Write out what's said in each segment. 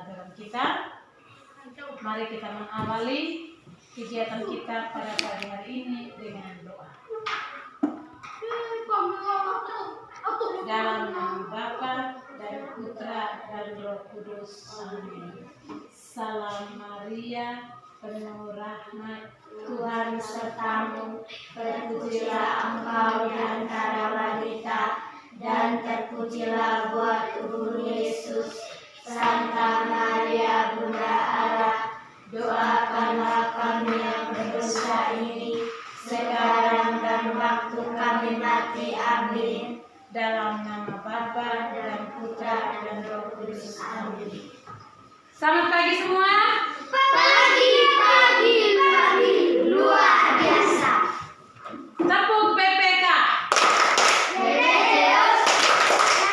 pembelajaran kita. Mari kita mengawali kegiatan kita pada pagi hari ini dengan doa. Dalam nama Bapa dan Putra dan Roh Kudus. Amin. Salam Maria, penuh rahmat, Tuhan sertamu, terpujilah engkau di antara wanita, dan terpujilah buah tubuhmu Yesus. Santa Maria, Bunda Allah, doakanlah kami yang berdosa ini, sekarang dan waktu kami mati. Amin. Dalam nama Bapa dan Putra dan Roh Kudus. Amin. Selamat pagi semua. Pagi, luar biasa. Tepuk PPK. Religius,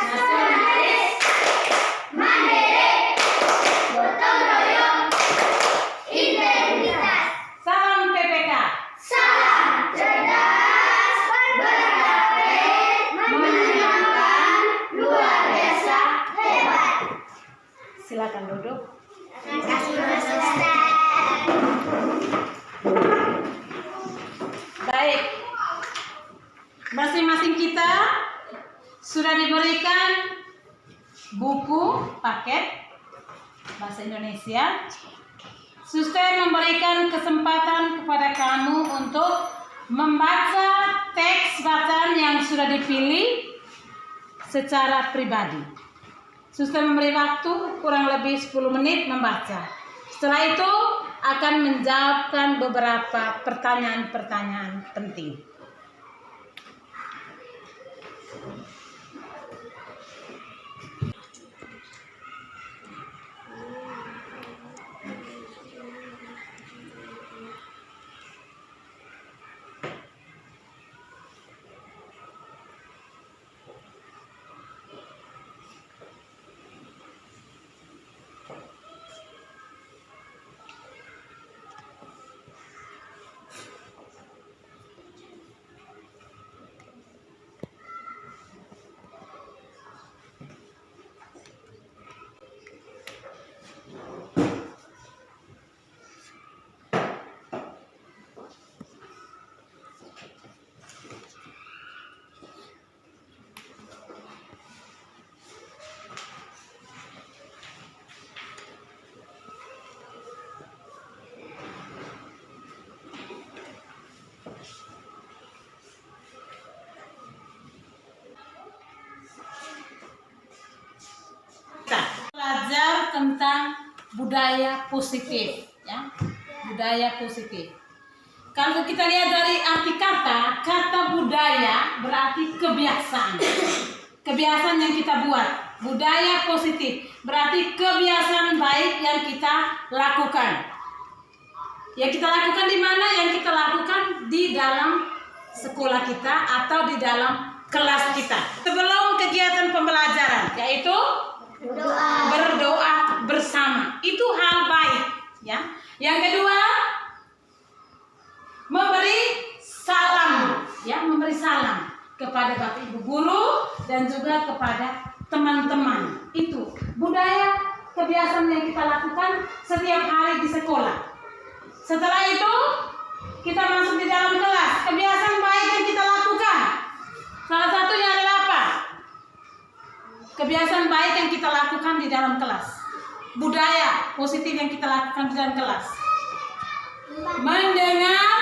nasionalis, mandiri, gotong royong, integritas. Salam PPK. Salam cerdas, berpraktek, menyenangkan, luar biasa, hebat. Silakan duduk. Terima kasih Mas Ustaz. Baik. Masing-masing kita sudah diberikan buku paket bahasa Indonesia. Suster memberikan kesempatan kepada kamu untuk membaca teks bacaan yang sudah dipilih secara pribadi. Suster memberi waktu kurang lebih 10 menit membaca. Setelah itu akan menjawabkan beberapa pertanyaan-pertanyaan penting. Belajar tentang budaya positif, ya, budaya positif. Kalau kita lihat dari arti kata budaya berarti kebiasaan, kebiasaan yang kita buat. Budaya positif berarti kebiasaan baik yang kita lakukan. Yang kita lakukan di mana? Yang kita lakukan di dalam sekolah kita atau di dalam kelas kita. Sebelum kegiatan pembelajaran, yaitu berdoa bersama. Itu hal baik, ya. Yang kedua, memberi salam, ya, memberi salam kepada Bapak Ibu guru dan juga kepada teman-teman. Itu budaya kebiasaan yang kita lakukan setiap hari di sekolah. Setelah itu kita masuk di dalam kelas. Kebiasaan baik yang kita lakukan, salah satunya adalah apa? Kebiasaan baik yang kita lakukan di dalam kelas. Budaya positif yang kita lakukan di dalam kelas. Mendengar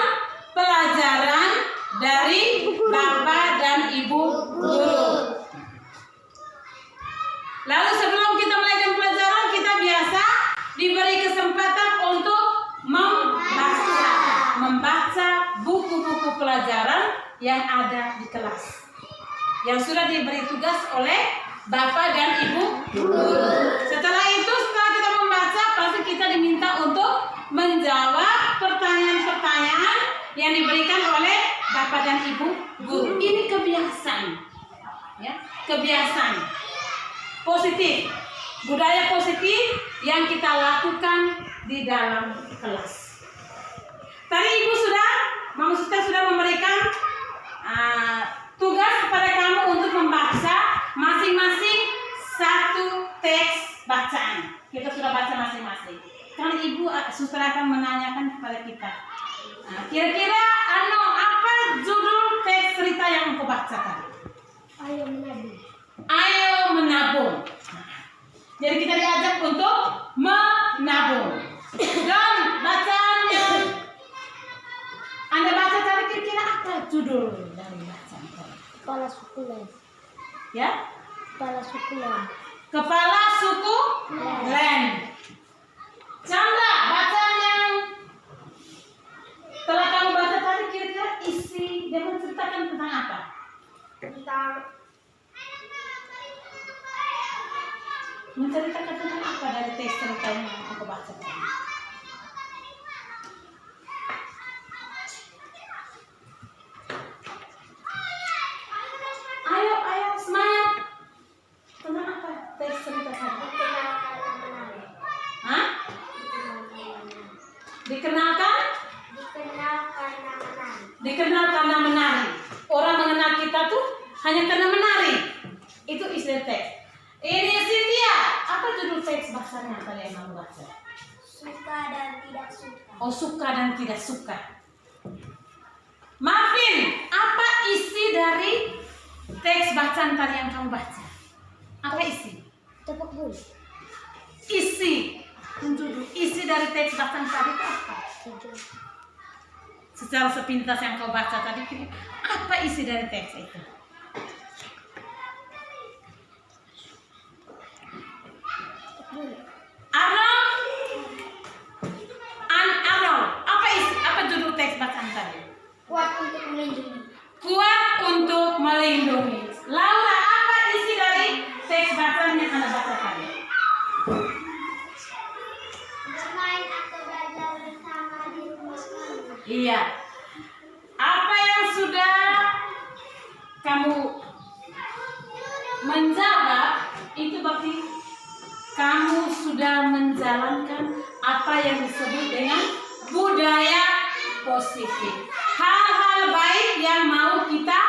pelajaran dari Bapak dan Ibu guru. Lalu sebelum kita mulai dengan pelajaran, kita biasa diberi kesempatan untuk membaca buku-buku pelajaran yang ada di kelas, yang sudah diberi tugas oleh Bapak dan Ibu guru. Setelah itu, setelah kita membaca, pasti kita diminta untuk menjawab pertanyaan-pertanyaan yang diberikan oleh Bapak dan Ibu guru. Ini kebiasaan, ya, kebiasaan positif, budaya positif yang kita lakukan di dalam kelas. Tadi Ibu Mama Suster sudah memberikan tugas kepada kamu untuk membaca masing-masing satu teks bacaan. Kita sudah baca Jadi kita diajak untuk menabung. Dan bacaannya, Anda baca tadi kira-kira apa judul dari bacaan tadi? Kepala sukulen. Ya? Kepala sukulen. Kepala suku Len. Chandra, bacaan yang telah kamu baca tadi kira-kira isi dia menceritakan tentang apa? Tentang Menceritakan tentang apa dari teks cerita yang aku baca tadi? Ayo, semangat. Tentang apa teks cerita tadi? Hah? Dikenalkan? Dikenal karena menari. Orang mengenal kita tuh hanya karena menari. Itu isi teks. Ini Cynthia, apa judul teks bahasanya tadi yang kamu baca? suka dan tidak suka. Oh, suka dan tidak suka. Marvin, apa isi dari teks bacaan tadi yang kamu baca? Apa isi? Tepuk dulu. Isi, judul isi dari teks bacaan tadi itu apa? Secara sepintas yang kau baca tadi, apa isi dari teks itu? Arnold, apa judul teks bacaan tadi? Kuat untuk melindungi. Kuat untuk melindungi. Laura, apa isi dari teks bacaan yang Anda baca tadi? Bermain atau belajar bersama di rumah kamu. Iya. Apa yang sudah kamu menjawab itu berarti kamu sudah menjalankan apa yang disebut dengan budaya positif. Hal-hal baik yang mau kita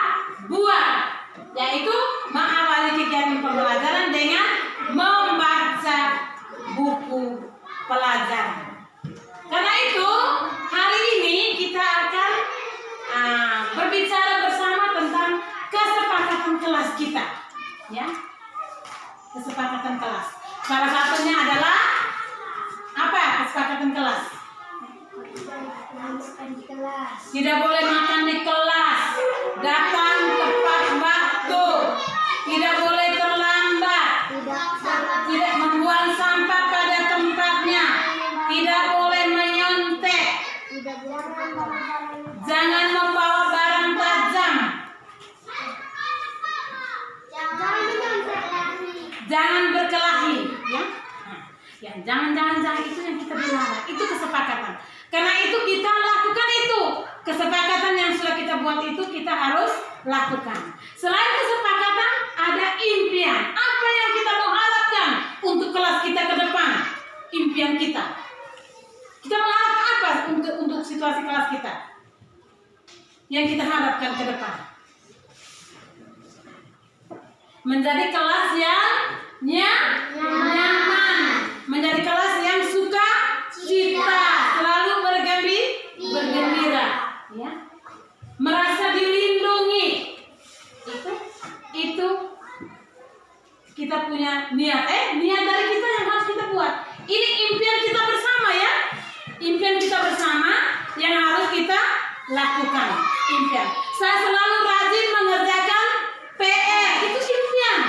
buat, yaitu mengawali kegiatan pembelajaran dengan membaca buku pelajaran. Karena itu hari ini kita akan berbicara bersama tentang kesepakatan kelas kita, ya, kesepakatan kelas. Salah satunya adalah apa? Kesepakatan kelas. Makan di kelas. Tidak boleh makan di kelas. Datang tepat waktu. Tidak boleh terlambat. Tidak membuang sampah pada tempatnya. Tidak boleh menyontek. Tidak boleh Jangan membawa barang tajam. Jangan berkelahi, ya. Ya, jangan itu yang kita dilarang. Itu kesepakatan. Karena itu kita lakukan itu. Kesepakatan yang sudah kita buat itu kita harus lakukan. Selain kesepakatan, ada impian. Apa yang kita mau harapkan untuk kelas kita ke depan? Impian kita. Kita mengharapkan apa untuk situasi kelas kita? Yang kita harapkan ke depan? Menjadi kelas yang nyaman, menjadi kelas yang suka cita, selalu bergembira, ya, merasa dilindungi. Itu kita punya niat dari kita yang harus kita buat. Ini impian kita bersama, ya, impian kita bersama yang harus kita lakukan. Impian. Saya selalu rajin mengerjakan PR, itu impian.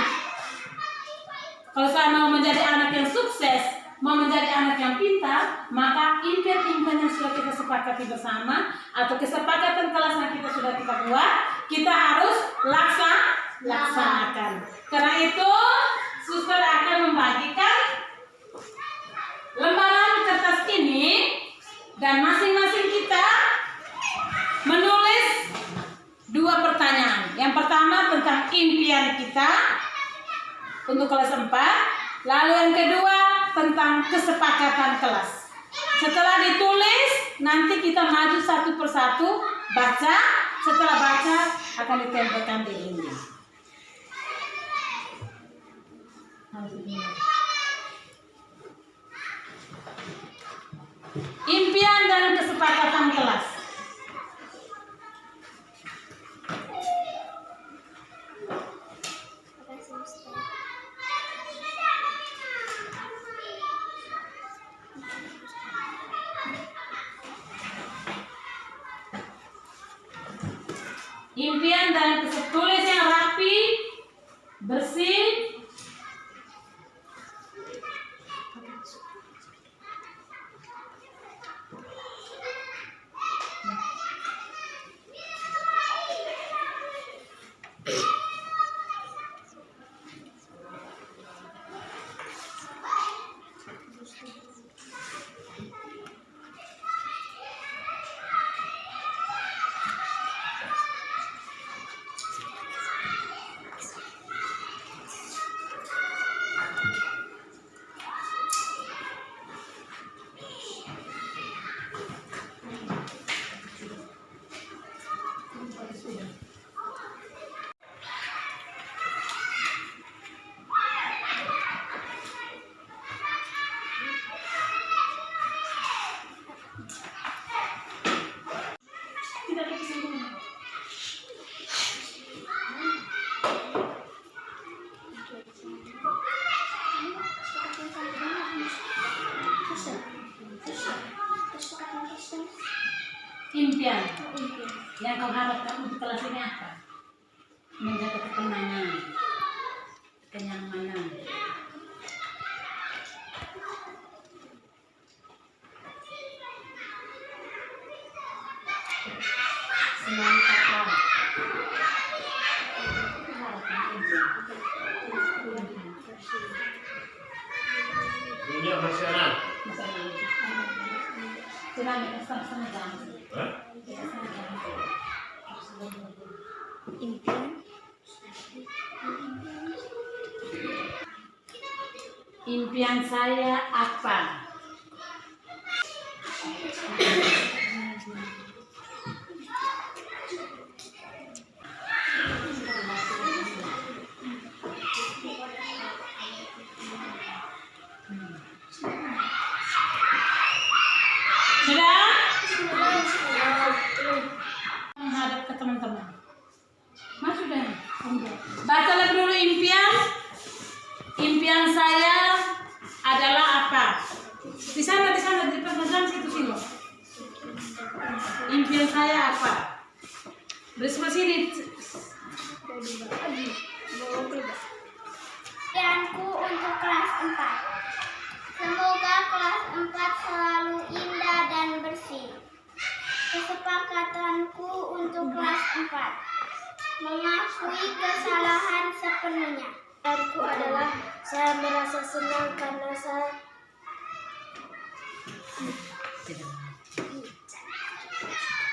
Kalau saya mau menjadi anak yang sukses, mau menjadi anak yang pintar, maka impian-impian yang sudah kita sepakati bersama atau kesepakatan kelas yang sudah kita buat, kita harus laksanakan. Karena itu, suster akan membagikan lembaran kertas ini dan masing-masing kita menulis 2 pertanyaan. Yang pertama tentang impian kita untuk kelas 4, lalu yang kedua tentang kesepakatan kelas. Setelah ditulis, nanti kita maju satu persatu, baca. Setelah baca, akan ditempelkan di dinding. Impian dan kesepakatan kelas. Impian dan tulis yang rapi, bersih. Tidak ada kesimpulan. Impian yang kau harapkan untuk kelas ini apa? Menjaga ketenangan, kenyamanan. Senang kakak. Dunia nasional. Senang setengah jam. Hah? Impian saya apa? Sudah? Menghadap ke teman-teman. Mas sudah? Baca lagi dulu impian. Impian saya adalah apa? Di sana di pemegang situ sini. Impian saya apa? Bersama sini. Impianku untuk kelas 4. Semoga kelas 4 selalu indah dan bersih. Kesepakatanku untuk kelas 4. Mengakui kesalahan sepenuhnya. Impianku adalah saya merasa senang karena saya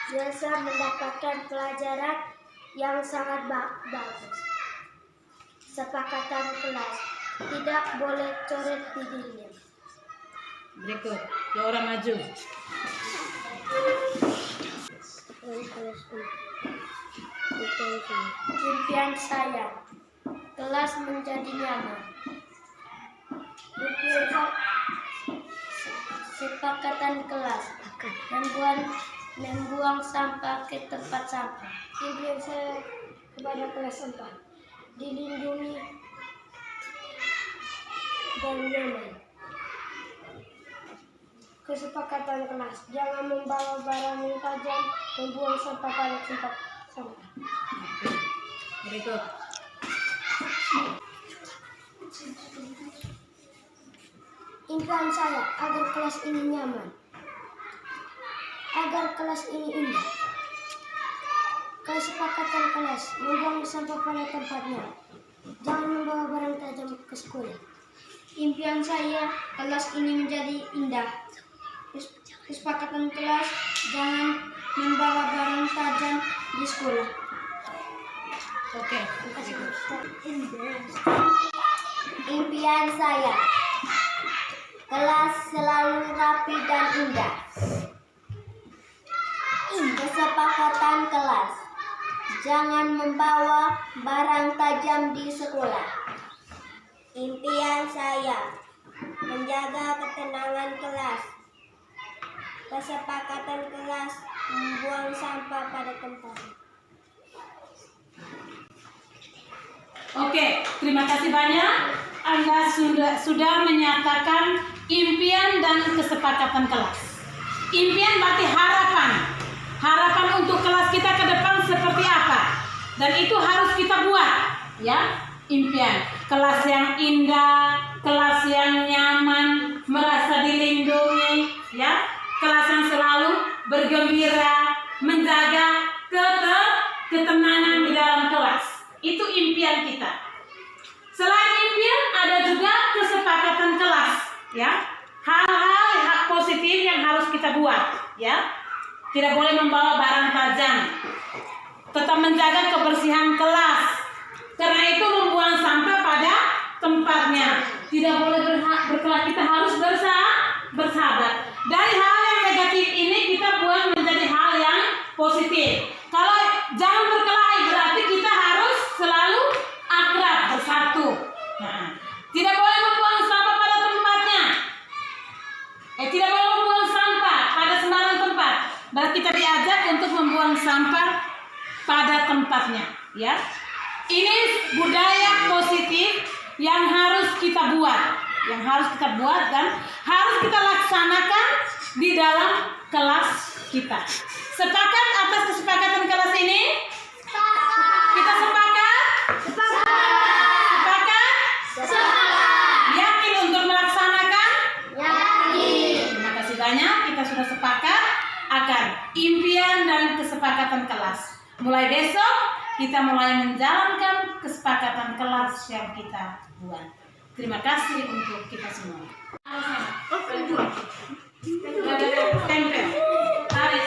biasa mendapatkan pelajaran yang sangat bagus. Sepakatan kelas tidak boleh coret di dinding. Berikut, ya orang maju. Impian saya, kelas menjadi nyaman. Impian saya, sepakatan kelas, membuang sampah ke tempat sampah. Impian saya kepada kelas 4, dilindungi dan nyaman. Kesepakatan kelas, jangan membawa barang yang tajam, membuang sampah pada tempat sampah. Berikut. Impian saya agar kelas ini nyaman, agar kelas ini indah. Kesepakatan kelas, membuang sampah pada tempatnya, jangan membawa barang tajam ke sekolah. Impian saya kelas ini menjadi indah. Kesepakatan kelas, jangan membawa barang tajam di sekolah. Oke. Impian saya, kelas selalu rapi dan indah. Kesepakatan kelas, jangan membawa barang tajam di sekolah. Impian saya, menjaga ketenangan kelas. Kesepakatan kelas, membuang sampah pada tempatnya. Oke, terima kasih banyak. Anda sudah menyatakan impian dan kesepakatan kelas. Impian berarti harapan. Harapan untuk kelas kita ke depan seperti apa? Dan itu harus kita buat, ya, impian. Kelas yang indah, kelas yang nyaman, merasa dilindungi, ya, kelas yang selalu bergembira, menjaga ketenangan di dalam kelas. Itu impian kita. Selain impian, ada juga kesepakatan kelas, ya. Hal-hal positif yang harus kita buat, ya. Tidak boleh membawa barang tajam. Tetap menjaga kebersihan kelas. Karena itu membuang sampah pada tempatnya. Tidak boleh berkelahi, kita harus bersahabat. Dari hal yang negatif ini kita buat menjadi hal yang positif. Kalau jangan berkelahi berarti kita harus selalu akrab, bersatu. Nah, tidak boleh membuang sampah pada tempatnya. Tidak boleh membuang sampah pada sembarang tempat. Berarti kita diajak untuk membuang sampah pada tempatnya, ya. Ini budaya positif yang harus kita buat, dan harus kita laksanakan di dalam kelas kita. Sepakat atas kesepakatan kelas ini? Kita sepakat? Sepakat? Yakin untuk melaksanakan? Yakin. Terima kasih banyak, kita sudah sepakat akan impian dan kesepakatan kelas. Mulai besok kita mulai menjalankan kesepakatan kelas yang kita buat. Terima kasih untuk kita semua. Tempel, tarik,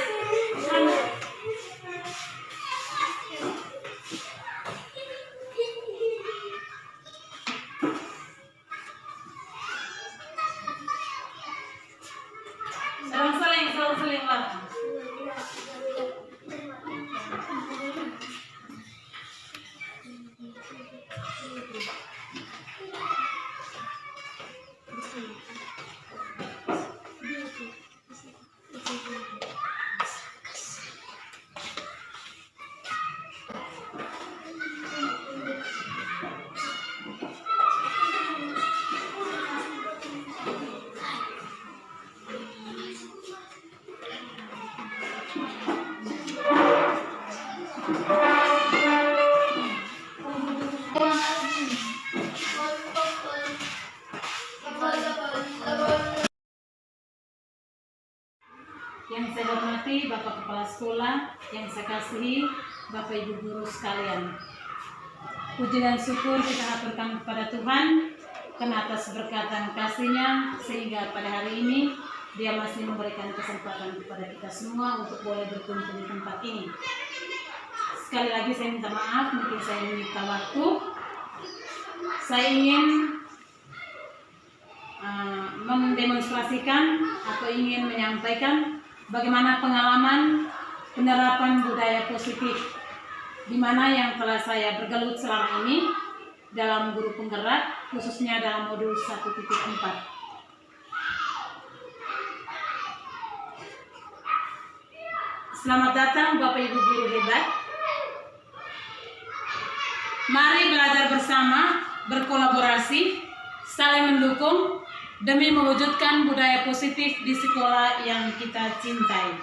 selang-seling lah. Yang saya hormati Bapak Kepala Sekolah, yang saya kasihi Bapak Ibu Guru sekalian. Puji dan syukur kita haturkan kepada Tuhan karena atas berkat dan kasih-Nya sehingga pada hari ini Dia masih memberikan kesempatan kepada kita semua untuk boleh berkumpul di tempat ini. Sekali lagi saya minta maaf, mungkin saya menyita waktu. Saya ingin mendemonstrasikan atau ingin menyampaikan bagaimana pengalaman penerapan budaya positif di mana yang telah saya bergelut selama ini dalam guru penggerak, khususnya dalam modul 1.4. Selamat datang Bapak Ibu guru hebat. Mari belajar bersama, berkolaborasi, saling mendukung demi mewujudkan budaya positif di sekolah yang kita cintai.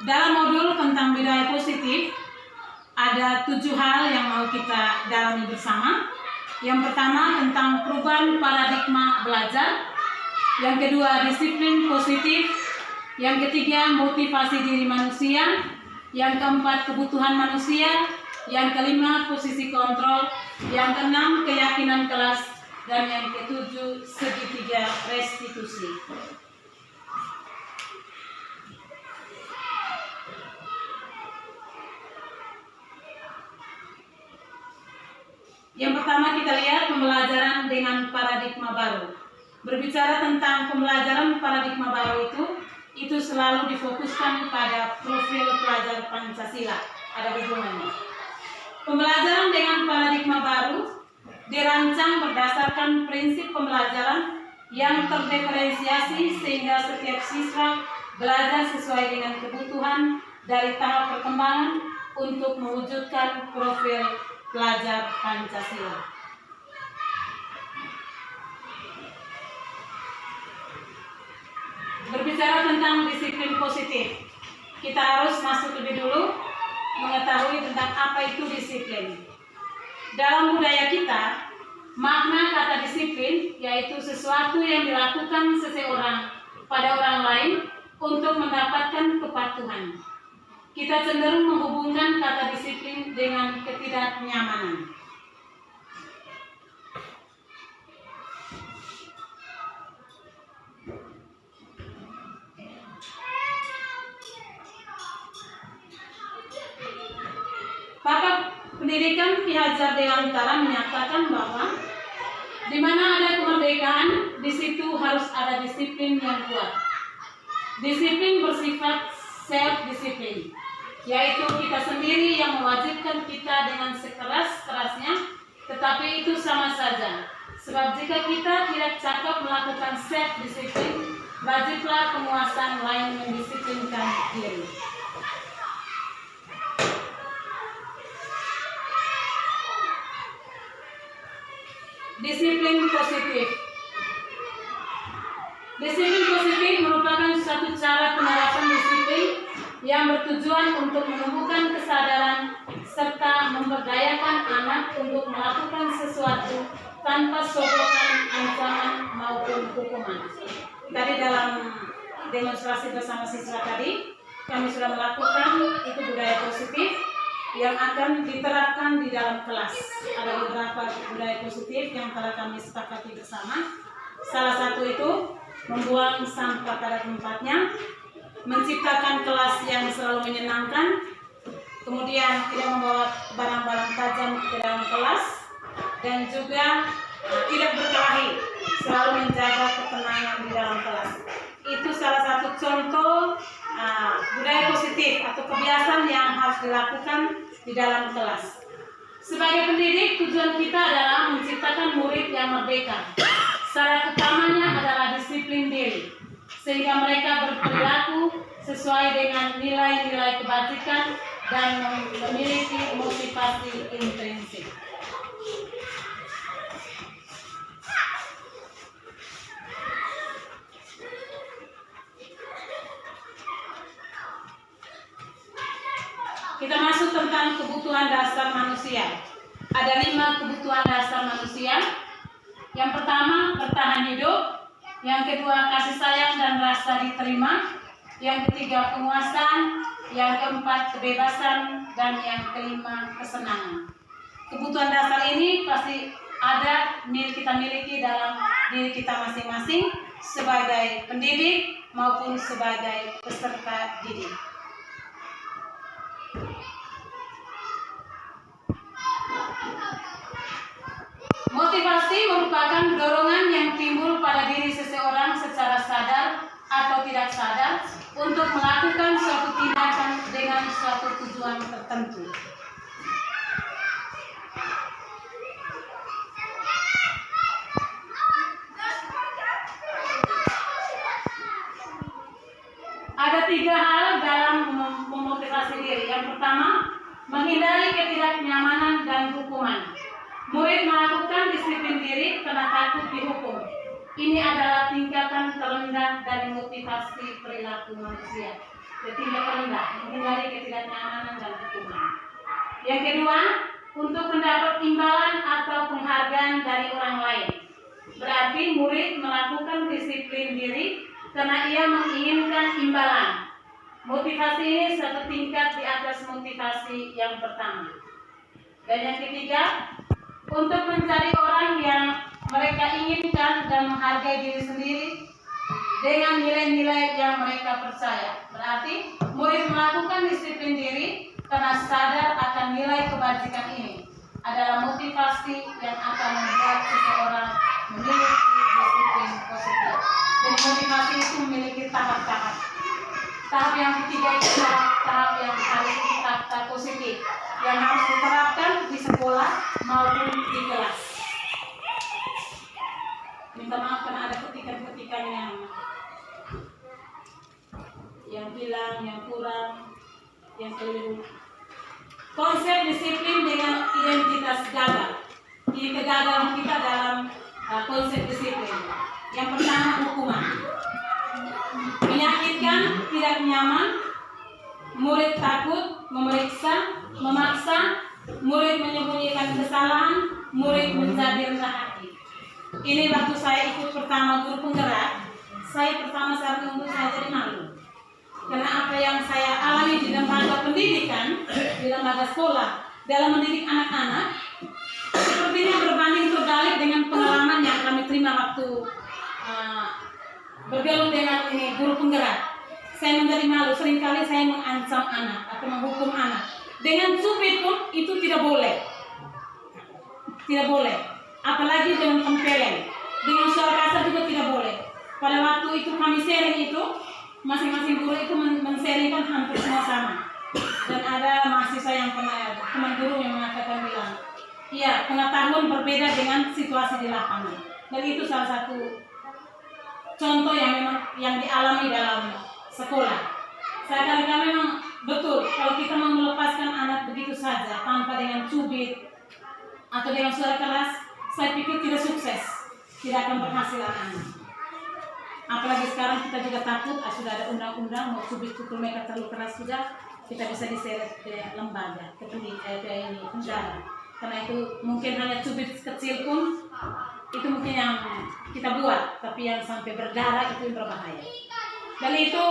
Dalam modul tentang budaya positif, ada 7 hal yang mau kita dalami bersama. Yang pertama tentang perubahan paradigma belajar. Yang kedua disiplin positif. Yang ketiga motivasi diri manusia. Yang keempat kebutuhan manusia. Yang kelima posisi kontrol. Yang keenam keyakinan kelas. Dan yang ketujuh segitiga restitusi. Yang pertama kita lihat pembelajaran dengan paradigma baru. Berbicara tentang pembelajaran paradigma baru itu selalu difokuskan pada profil pelajar Pancasila. Ada hubungannya. Pembelajaran dengan paradigma baru dirancang berdasarkan prinsip pembelajaran yang terdiferensiasi sehingga setiap siswa belajar sesuai dengan kebutuhan dari tahap perkembangan untuk mewujudkan profil pelajar Pancasila. tentang disiplin positif. Kita harus masuk lebih dulu mengetahui tentang apa itu disiplin. Dalam budaya kita, makna kata disiplin yaitu sesuatu yang dilakukan seseorang pada orang lain untuk mendapatkan kepatuhan. Kita cenderung menghubungkan kata disiplin dengan ketidaknyamanan. Pakar Pendidikan Ki Hajar Dewantara menyatakan bahwa di mana ada kemerdekaan, di situ harus ada disiplin yang kuat. Disiplin bersifat self-disiplin, yaitu kita sendiri yang mewajibkan kita dengan sekeras-kerasnya, tetapi itu sama saja. Sebab jika kita tidak cakap melakukan self-disiplin, wajiblah penguasa lain mendisiplinkan diri. Disiplin positif. Disiplin positif merupakan suatu cara penerapan disiplin yang bertujuan untuk menumbuhkan kesadaran serta memberdayakan anak untuk melakukan sesuatu tanpa sogokan, ancaman maupun hukuman. Tadi dalam demonstrasi bersama siswa tadi, kami sudah melakukan itu budaya positif yang akan diterapkan di dalam kelas. Ada beberapa budaya positif yang telah kami sepakati bersama. Salah satu itu membuang sampah pada tempatnya, menciptakan kelas yang selalu menyenangkan, kemudian tidak membawa barang-barang tajam ke dalam kelas, dan juga tidak berkelahi, selalu menjaga ketenangan di dalam kelas. Itu salah satu contoh budaya positif atau kebiasaan yang harus dilakukan di dalam kelas. Sebagai pendidik, tujuan kita adalah menciptakan murid yang merdeka. Syarat utamanya adalah disiplin diri, sehingga mereka berperilaku sesuai dengan nilai-nilai kebajikan dan memiliki motivasi intrinsik. Kita masuk tentang kebutuhan dasar manusia. Ada 5 kebutuhan dasar manusia. Yang pertama, bertahan hidup. Yang kedua, kasih sayang dan rasa diterima. Yang ketiga, penguasaan. Yang keempat, kebebasan. Dan yang kelima, kesenangan. Kebutuhan dasar ini pasti ada kita miliki dalam diri kita masing-masing sebagai pendidik maupun sebagai peserta didik. Motivasi merupakan dorongan yang timbul pada diri seseorang secara sadar atau tidak sadar untuk melakukan suatu tindakan dengan suatu tujuan tertentu. Ada 3 hal dalam memotivasi diri. Yang pertama, menghindari ketidaknyamanan dan hukuman. Murid melakukan disiplin diri karena takut dihukum. Ini adalah tingkatan terendah dari motivasi perilaku manusia. Tingkat terendah, menghindari ketidaknyamanan dan hukuman. Yang kedua, untuk mendapat imbalan atau penghargaan dari orang lain. Berarti murid melakukan disiplin diri karena ia menginginkan imbalan. Motivasi ini satu tingkat di atas motivasi yang pertama. Dan yang ketiga, untuk mencari orang yang mereka inginkan dan menghargai diri sendiri dengan nilai-nilai yang mereka percaya. Berarti murid melakukan disiplin diri karena sadar akan nilai kebajikan ini adalah motivasi yang akan membuat seseorang memiliki disiplin positif. Jadi motivasi itu memiliki tahap-tahap. Tahap yang ketiga itu tahap yang harus tahap positif yang harus diterapkan di sekolah maupun di kelas. Minta maaf karena ada ketikan-ketikan yang hilang, yang kurang, yang keliru. Konsep disiplin dengan identitas gagal. Ini kegagalan kita dalam konsep disiplin. Yang pertama, hukuman. Menyakitkan murid takut, memeriksa, memaksa, murid menyembunyikan kesalahan, murid menjadi rendah hati. Ini waktu saya ikut pertama guru penggerak, saya pertama saat untuk saya jadi malu. Karena apa yang saya alami di lembaga pendidikan, di lembaga sekolah, dalam mendidik anak-anak, sepertinya berbanding terbalik dengan pengalaman yang kami terima waktu bergaul dengan ini guru penggerak. Saya menjadi malu, seringkali saya mengancam anak atau menghukum anak. Dengan cubit pun itu tidak boleh. Tidak boleh. Apalagi dengan tempeleng. Dengan suara kasar juga tidak boleh. Pada waktu itu kami sharing itu, masing-masing guru itu men-sharingkan hampir semua sama. Dan ada mahasiswa yang pernah, teman guru yang mengatakan bilang, iya, pengetahuan berbeda dengan situasi di lapangan. Dan itu salah satu contoh yang memang yang dialami dalam sekolah. Saya kadang-kadang memang betul kalau kita mau melepaskan anak begitu saja tanpa dengan cubit atau dengan suara keras, saya pikir tidak sukses, tidak akan berhasil anak-anak. Apalagi sekarang kita juga takut, sudah ada undang-undang mau cubit pukul mereka terlalu keras juga, kita bisa diseret ke lembaga, ke penjara. Karena itu mungkin hanya cubit kecil pun itu mungkin yang kita buat, tapi yang sampai berdarah itu yang berbahaya. Dan itu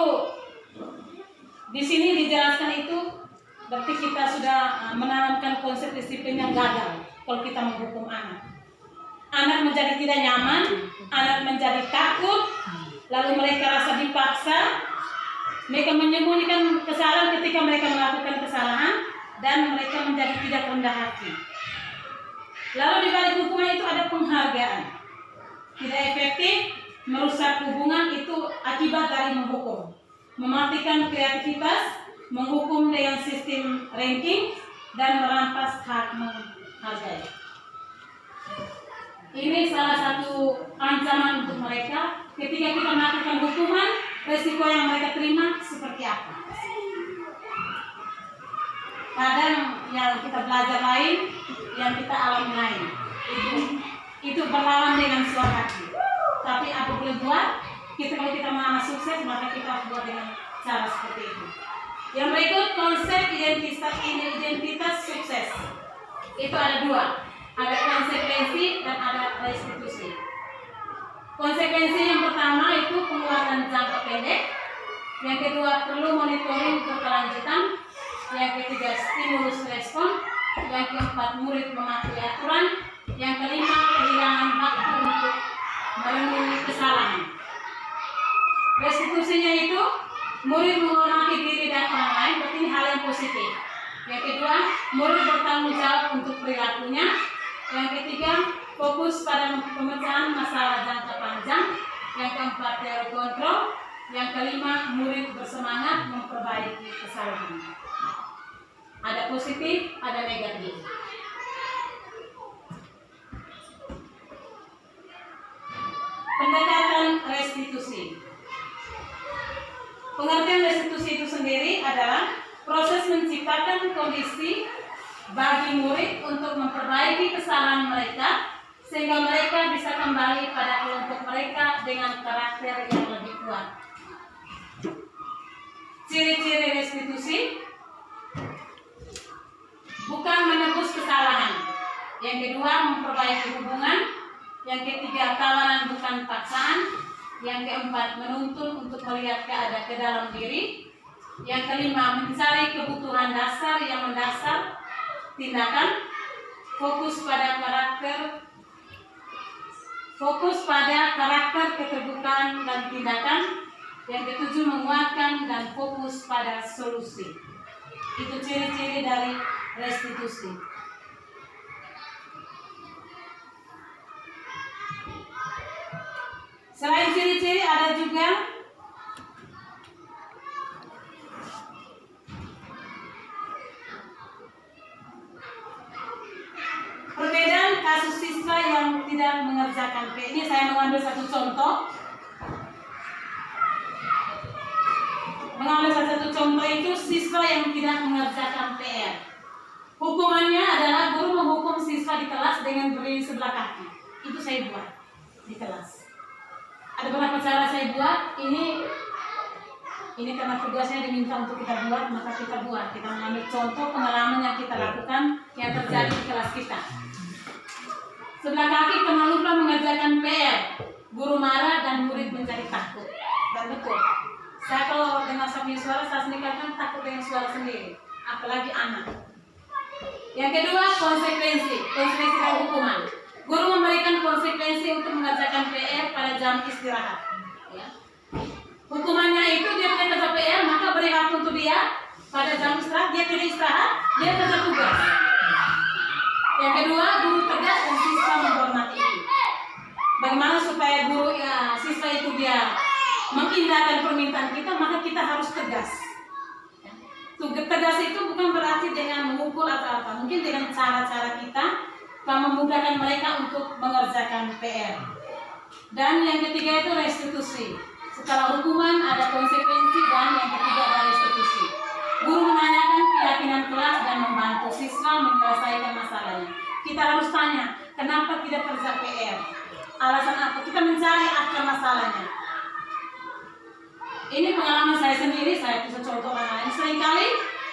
di sini dijelaskan itu berarti kita sudah menanamkan konsep disiplin yang gagal kalau kita menghukum anak. Anak menjadi tidak nyaman, anak menjadi takut, lalu mereka rasa dipaksa, mereka menyembunyikan kesalahan ketika mereka melakukan kesalahan, dan mereka menjadi tidak rendah hati. Lalu di balik hukuman itu ada penghargaan. Tidak efektif, merusak hubungan itu akibat dari menghukum. Mematikan kreativitas, menghukum dengan sistem ranking, dan merampas hak menghargai. Ini salah satu ancaman untuk mereka. Ketika kita melakukan hukuman, resiko yang mereka terima seperti apa? Kadang yang kita belajar lain, yang kita alami lain. Itu berlawan dengan suara hati. Tapi apa boleh buat? Kalau kita mau sukses, maka kita harus buat dengan cara seperti itu. Yang berikut konsep identitas sukses. Itu ada dua. Ada konsekuensi dan ada restitusi. Konsekuensi yang pertama itu penguatan jangka pendek. Yang kedua perlu monitoring berkelanjutan. Yang ketiga stimulus respon. Yang keempat murid mematuhi aturan. Yang kelima kehilangan waktu untuk merenungi kesalahan. Restitusinya itu murid menghormati diri dan orang lain, berarti ini hal yang positif. Yang kedua, murid bertanggung jawab untuk perilakunya. Yang ketiga, fokus pada pemecahan masalah jangka panjang. Yang keempat, teori kontrol. Yang kelima, murid bersemangat memperbaiki kesalahan. Ada positif, ada negatif. Pendekatan restitusi. Pengertian restitusi itu sendiri adalah proses menciptakan kondisi bagi murid untuk memperbaiki kesalahan mereka sehingga mereka bisa kembali pada kelompok mereka dengan karakter yang lebih kuat. Ciri-ciri restitusi bukan menebus kesalahan. Yang kedua, memperbaiki hubungan. Yang ketiga, kawanan bukan paksaan. Yang keempat, menuntun untuk melihat keadaan ke dalam diri. Yang kelima, mencari kebutuhan dasar yang mendasar tindakan. Fokus pada karakter keterbukaan dan tindakan. Yang ketujuh, menguatkan dan fokus pada solusi. Itu ciri-ciri dari restitusi. Selain ciri-ciri ada juga perbedaan kasus siswa yang tidak mengerjakan PR. Ini saya mengambil satu contoh. Itu siswa yang tidak mengerjakan PR. Hukumannya adalah guru menghukum siswa di kelas dengan berdiri sebelah kaki. Itu saya buat di kelas. Ada beberapa cara saya buat. Ini Ini karena tugasnya diminta untuk kita buat, maka kita buat. Kita mengambil contoh pengalaman yang kita lakukan yang terjadi di kelas kita. Sebelah kaki karena lupa mengerjakan PR, guru marah dan murid menjadi takut. Dan betul, saya kalau dengar sambil suara saya sendiri kan takut dengan suara sendiri, apalagi anak. Yang kedua, konsekuensi dan hukuman. Guru memberikan konsekuensi untuk mengerjakan PR pada jam istirahat. Ya. Hukumannya itu dia punya kerja PR, maka beri waktu untuk dia pada jam istirahat, dia tidak istirahat, dia kerja tugas. Yang kedua, guru tegas dan siswa menghormati. Bagaimana supaya guru siswa itu dia mengindahkan permintaan kita, maka kita harus tegas. Tegas itu bukan berarti dengan memukul atau apa, mungkin dengan cara-cara kita memudahkan mereka untuk mengerjakan PR. Dan yang ketiga itu restitusi. Setelah hukuman ada konsekuensi dan yang ketiga ada restitusi. Guru menanyakan keyakinan kelas dan membantu siswa menyelesaikan masalahnya. Kita harus tanya, kenapa tidak kerja PR? Alasan apa? Kita mencari akar masalahnya. Ini pengalaman saya sendiri, saya bisa contoh orang lain. Seringkali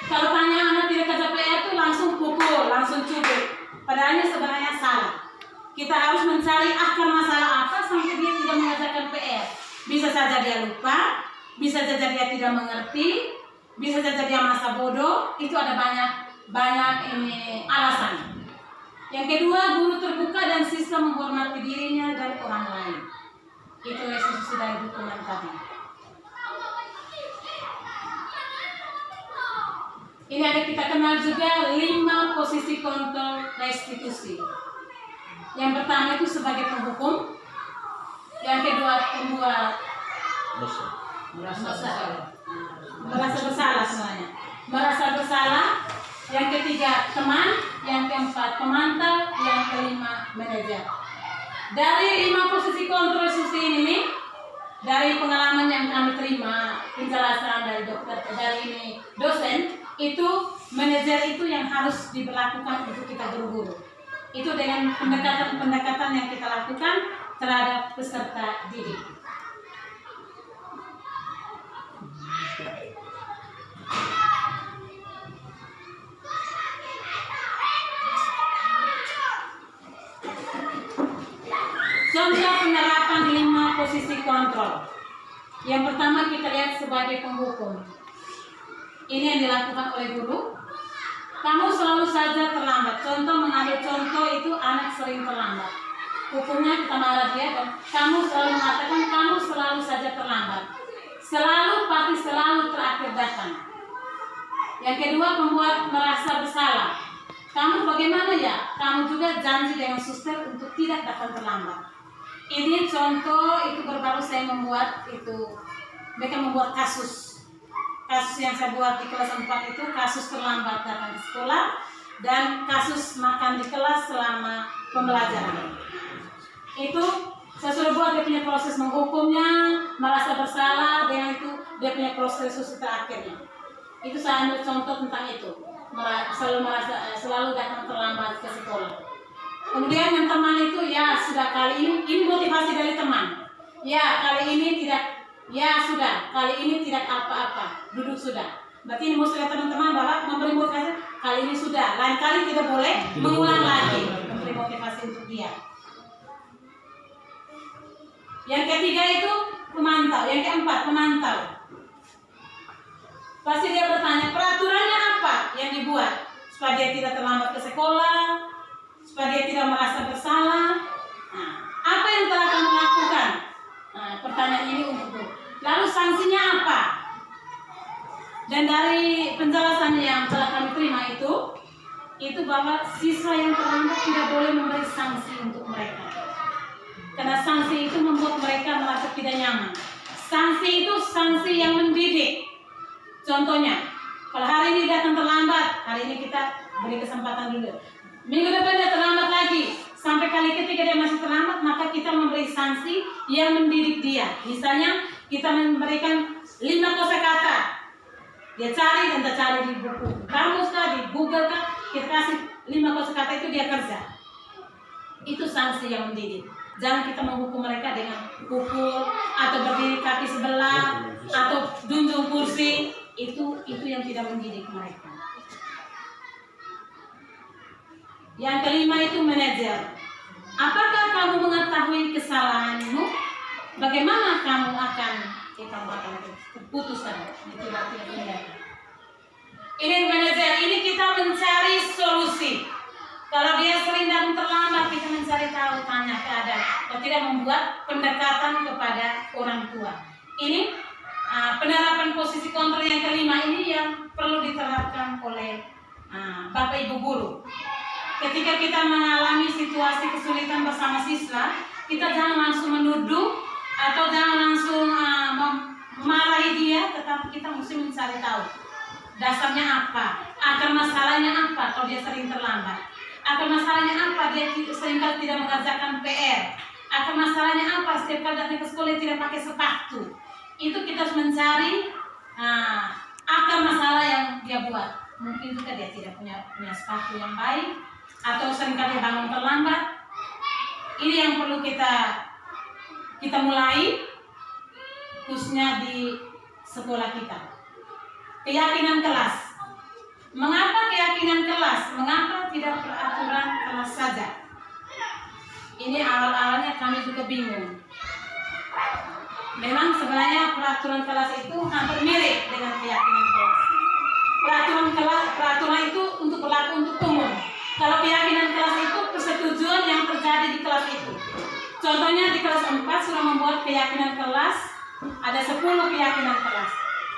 kalau tanya anak tidak kerja PR itu langsung pukul, langsung cubit. Padahalnya sebenarnya salah. Kita harus mencari akar masalah apa sampai dia tidak mengerjakan PR. Bisa saja dia lupa, bisa saja dia tidak mengerti, bisa saja dia masa bodoh. Itu ada banyak alasan. Yang kedua, guru terbuka dan siswa menghormati dirinya dan orang lain. Itu restitusi dari hukuman tadi. Ini ada kita kenal juga 5 posisi kontrol restitusi. Yang pertama itu sebagai penghukum, yang kedua pembuat merasa bersalah semuanya, merasa bersalah. Yang ketiga teman, yang keempat pemantau, yang kelima manajer. Dari 5 posisi kontrol restitusi ini, dari pengalaman yang kami terima, penjelasan dari dokter, dari ini dosen, itu manajer itu yang harus diberlakukan untuk kita guru-guru. Itu dengan pendekatan yang kita lakukan terhadap peserta didik. Contoh penerapan 5 posisi kontrol. Yang pertama kita lihat sebagai penghukum. Ini yang dilakukan oleh guru. Kamu selalu saja terlambat. Contoh, mengambil contoh itu anak sering terlambat. Hukumnya kita marah dia dan kamu selalu mengatakan kamu selalu saja terlambat. Selalu pasti selalu terakhir datang. Yang kedua, membuat merasa bersalah. Kamu bagaimana ya? Kamu juga janji dengan suster untuk tidak datang terlambat. Ini contoh itu baru saya membuat itu. Mereka membuat kasus yang saya buat di kelas 4 itu kasus terlambat datang ke sekolah dan kasus makan di kelas selama pembelajaran. Itu saya sudah buat dia punya proses menghukumnya, merasa bersalah, dengan itu dia punya proses restitusi terakhirnya. Itu saya ambil contoh tentang itu, selalu datang terlambat ke sekolah. Kemudian yang teman itu ya sudah kali ini motivasi dari teman. Ya kali ini tidak. Ya sudah, kali ini tidak apa-apa, duduk sudah. Berarti ini mesti teman-teman bahwa memberi motivasi, kali ini sudah, lain kali tidak boleh mengulang lagi, memberi motivasi untuk dia. Yang ketiga itu pemantau, yang keempat pemantau. Pasti dia bertanya, peraturannya apa yang dibuat supaya dia tidak terlambat ke sekolah, supaya dia tidak merasa bersalah. Nah, apa yang telah kamu lakukan? Nah, pertanyaan ini untukku. Lalu sanksinya apa? Dan dari penjelasan yang telah kami terima itu bahwa siswa yang terlambat tidak boleh memberi sanksi untuk mereka. Karena sanksi itu membuat mereka merasa tidak nyaman. Sanksi itu sanksi yang mendidik. Contohnya, kalau hari ini datang terlambat, hari ini kita beri kesempatan dulu. Minggu depan dia terlambat lagi. Sampai kali ketiga dia masih terlambat, maka kita memberi sanksi yang mendidik dia. Misalnya, kita memberikan 5 kosakata. Dia cari dan dia cari di buku kamus kah, di Google kah, kita kasih 5 kosakata itu dia kerja. Itu sanksi yang mendidik. Jangan kita menghukum mereka dengan pukul atau berdiri kaki sebelah atau junjung kursi Itu yang tidak mendidik mereka. Yang kelima itu manajer. Apakah kamu mengetahui kesalahanmu? Bagaimana kamu akan keputusan? Itu tidak kelihatan. Ini manajer, ini kita mencari solusi. Kalau dia sering datang terlambat, kita mencari tahu, tanya keadaan. Kalau tidak, membuat pendekatan kepada orang tua. Ini penerapan posisi kontrol yang kelima ini yang perlu diterapkan oleh Bapak Ibu guru. Ketika kita mengalami situasi kesulitan bersama siswa, kita jangan langsung menuduh atau jangan langsung memarahi dia, tetapi kita mesti mencari tahu dasarnya apa, akar masalahnya apa kalau dia sering terlambat, akar masalahnya apa dia seringkali tidak mengerjakan PR, akar masalahnya apa setiap kali datang ke sekolah tidak pakai sepatu. Itu kita harus mencari akar masalah yang dia buat. Mungkin juga dia tidak punya sepatu yang baik, atau seringkali bangun terlambat. Ini yang perlu kita mulai, khususnya di sekolah kita. Keyakinan kelas. Mengapa keyakinan kelas? Mengapa tidak peraturan kelas saja? Ini awal-awalnya kami juga bingung. Memang sebenarnya peraturan kelas itu hampir mirip dengan keyakinan kelas. Peraturan itu untuk berlaku untuk umum. Kalau keyakinan kelas itu persetujuan yang terjadi di kelas itu. Contohnya di kelas 4 sudah membuat keyakinan kelas, ada 10 keyakinan kelas.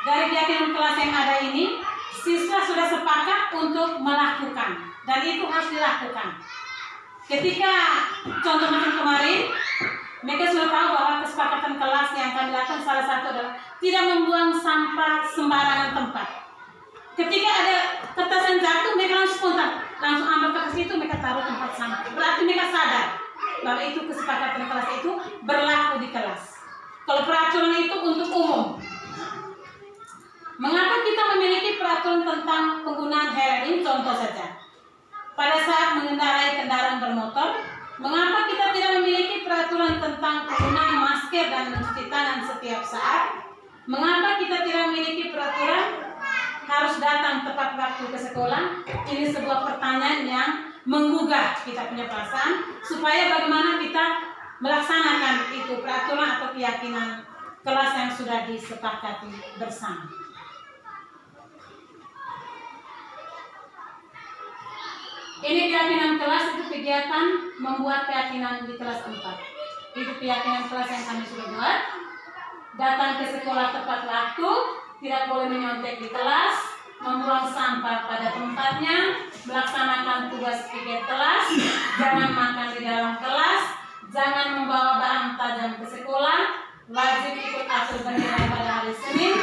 Dari keyakinan kelas yang ada ini, siswa sudah sepakat untuk melakukan, dan itu harus dilakukan. Ketika contoh macam kemarin, mereka sudah tahu bahwa kesepakatan kelas yang kami lakukan salah satu adalah tidak membuang sampah sembarangan tempat. Ketika ada kertas yang jatuh, mereka langsung spontan, langsung ambil kertas itu, mereka taruh tempat sampah. Berarti mereka sadar bahwa itu kesepakatan kelas itu berlaku di kelas. Kalau peraturan itu untuk umum. Mengapa kita memiliki peraturan tentang penggunaan helm? Ini contoh saja. Pada saat mengendarai kendaraan bermotor, mengapa kita tidak memiliki peraturan tentang penggunaan masker dan mencuci tangan setiap saat? Mengapa kita tidak memiliki peraturan harus datang tepat waktu ke sekolah? Ini sebuah pertanyaan yang menggugah kita punya perasaan, supaya bagaimana kita melaksanakan itu peraturan atau keyakinan kelas yang sudah disepakati bersama. Ini keyakinan kelas, itu kegiatan membuat keyakinan di kelas 4. Itu keyakinan kelas yang kami sudah buat. Datang ke sekolah tepat waktu, tidak boleh menyontek di kelas, membuang sampah pada tempatnya, melaksanakan tugas piket kelas, jangan makan di dalam kelas, jangan membawa bahan tajam ke sekolah, wajib ikut atur bernilai pada hari Senin,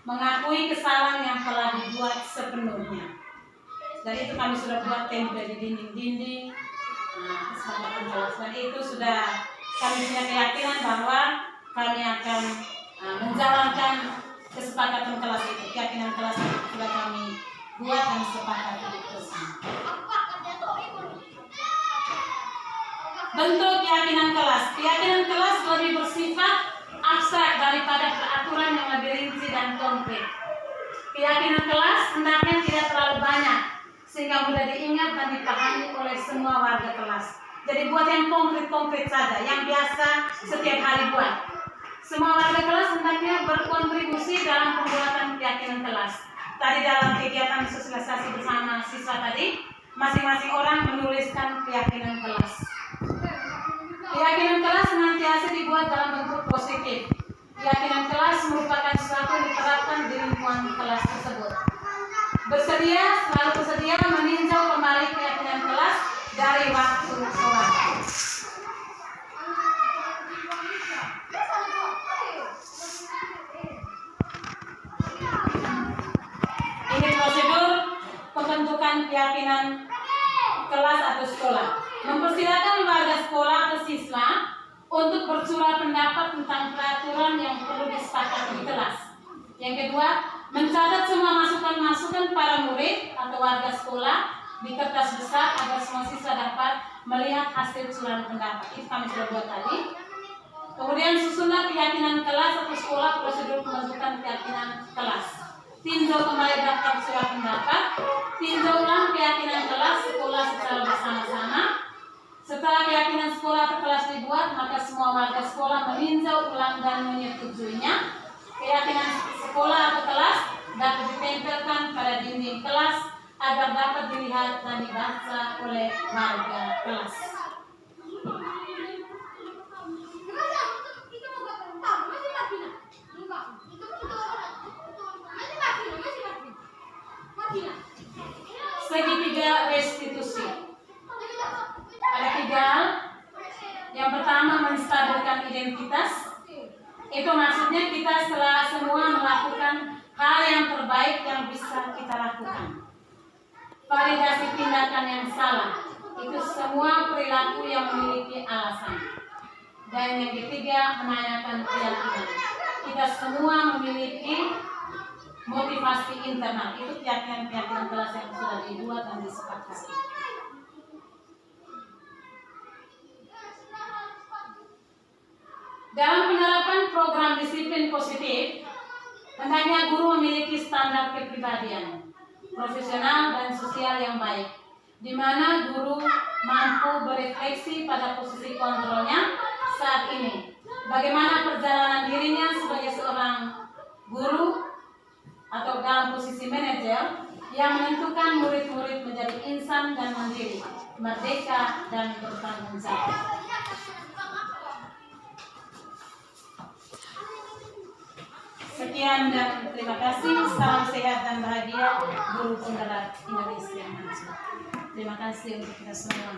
mengakui kesalahan yang telah dibuat sepenuhnya. Dan itu kami sudah buat template di dinding-dinding, kesepakatan kelas. Dan itu sudah kami punya keyakinan bahwa kami akan menjalankan kesepakatan kelas itu. Keyakinan kelas itu sudah kami buat dan sepakati bersama. Bentuk keyakinan kelas. Keyakinan kelas lebih bersifat abstrak daripada peraturan yang lebih rinci dan konkret. Keyakinan kelas hendaknya tidak terlalu banyak, sehingga mudah diingat dan dipahami oleh semua warga kelas. Jadi buat yang konkret-konkret saja, yang biasa setiap hari buat. Semua warga kelas hendaknya berkontribusi dalam pembuatan keyakinan kelas. Tadi dalam kegiatan sosialisasi bersama siswa tadi, masing-masing orang menuliskan keyakinan kelas. Keyakinan kelas senantiasa dibuat dalam bentuk positif. Keyakinan kelas merupakan sesuatu yang diterapkan di lingkungan kelas tersebut. Selalu bersedia meninjau kembali keyakinan kelas dari waktu ke waktu. Ini prosedur pembentukan keyakinan kelas atau sekolah. Mempersilakan warga sekolah atau siswa untuk bersuara pendapat tentang peraturan yang perlu disepakati di kelas. Yang kedua, mencatat semua masukan-masukan para murid atau warga sekolah di kertas besar agar semua siswa dapat melihat hasil curahan pendapat. Itu kami sudah buat tadi. Kemudian susunlah keyakinan kelas atau sekolah, prosedur pembentukan keyakinan kelas. tinjau kembali daftar surat pendapat, tinjau ulang keyakinan kelas sekolah secara bersama-sama. Setelah keyakinan sekolah atau kelas dibuat, maka semua warga sekolah meninjau ulang dan menyetujuinya. Keyakinan sekolah atau kelas dapat ditempelkan pada dinding kelas agar dapat dilihat dan dibaca oleh warga kelas. Segitiga restitusi. Ada 3 hal. Yang pertama, menstabilkan identitas. Itu maksudnya kita setelah semua melakukan hal yang terbaik yang bisa kita lakukan. Validasi tindakan yang salah. Itu semua perilaku yang memiliki alasan. Dan yang ketiga, menanyakan keyakinan. Kita semua memiliki motivasi internal. Itu keyakinan-keyakinan kelas yang sudah dibuat dan disepakati. Dalam penerapan program disiplin positif, hendaknya guru memiliki standar kepribadian, profesional dan sosial yang baik, di mana guru mampu berefleksi pada posisi kontrolnya saat ini. Bagaimana perjalanan dirinya sebagai seorang guru atau dalam posisi manajer yang menentukan murid-murid menjadi insan dan mandiri, merdeka dan bertanggung jawab. Sekian dan terima kasih. Salam sehat dan bahagia, guru penggerak Indonesia yang maju. Terima kasih untuk kita semua.